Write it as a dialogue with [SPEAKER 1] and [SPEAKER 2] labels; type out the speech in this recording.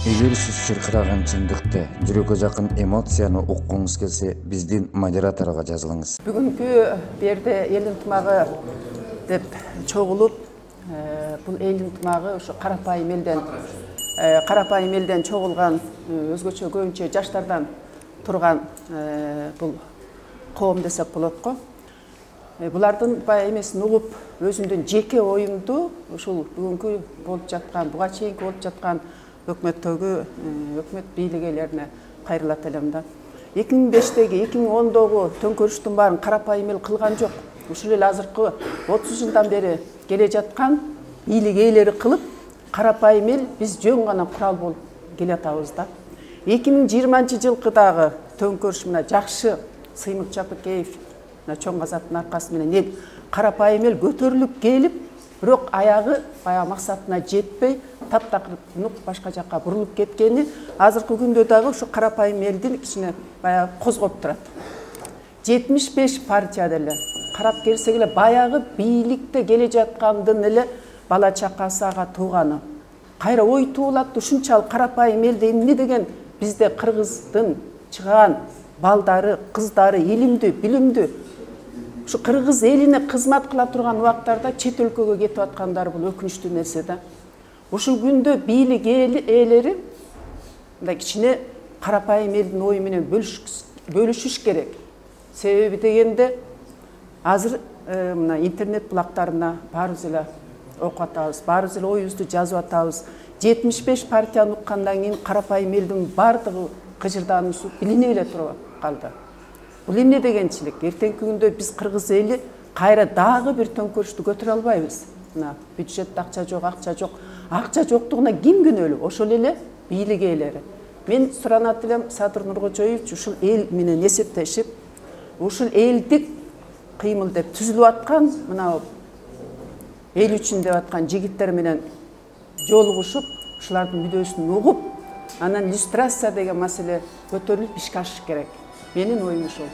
[SPEAKER 1] Эгер сиз чыркыраган чындыкты, жүрөккө жакын эмоцияны уккуңуз келсе, биздин модераторго жазылыңыз.
[SPEAKER 2] Бүгүнкү берде эл ынтымагы деп чогулуп, бул эл ынтымагы ушу карапайым элден чогулган, өзгөчө көбүнчө жаштардан турган бул коом десек болот го. Булардын бая эмесин угуп, өзүмдүн жеке оюмду ушул бүгүнкү болуп жаткан, буга чейинки болуп жаткан өкмөт бийлигелерине кайрылат элем да. 2005-теги, 2010-догу төңкөрүштүн баарын карапайым эл кылган жок. Ушул эле азыркы 30 жылдан бери келе жаткан бийлик ээлери кылып, карапайым эл биз жөн гана курал болуп келатабыз да. 2020-жылкы дагы төңкөрүш мына жакшы Сыймык Жапыкеев чоң казаттын аркасы менен эл карапайым эл көтөрүлүп келип, бирок аягы баягы максатына жетпей, таптакырынып башка жакка бурулуп кеткени азыркы күндө дагы ушу карапайым элдин кичине баягы козгоп турат. 75 партия деле карап келсек эле баягы бийликте келе жаткандын эле бала чакасы ага тууганы. Кайра ой туулат ушунчалык карапайым элде эмне деген бизде кыргыздын чыган балдары, кыздары илимдүү, билимдүү ушу кыргыз элине кызмат кыла турган убактарда чет өлкөгө кетип аткандары бул өкүнүчтүү нерсе да. Ушул күндө бийлик ээлери мындай кичине карапайым элдин ою менен бөлүшүш керек. Себеби дегенде азыр мына интернет булактарына баарыбыз эле окуп атабыз, баарыбыз эле оюбузду жазып атабыз. 75 партияны уккандан кийин карапайым элдин бардыгы кыжырдануусу билине эле туруп калды. Бул эмне дегенчилик? Эртеңки күндө биз кыргыз эли кайра дагы бир төңкөрүштү көтөрө албайбыз. Мына бюджетте акча жок. Акча жоктугуна ким күнөөлүү? Ошол эле бийлик ээлери. Мен суранат элем Садыр Нуркожоевич ушул эл менен эсептешип, ушул элдик кыймыл деп түзүлүп аткан, мына эл үчүн деп аткан жигиттер менен жолугушуп, ушулардын мүдөөсүн угуп, анан иллюстрация деген маселе көтөрүлүп ишке ашыш керек. Менин оюм ушул.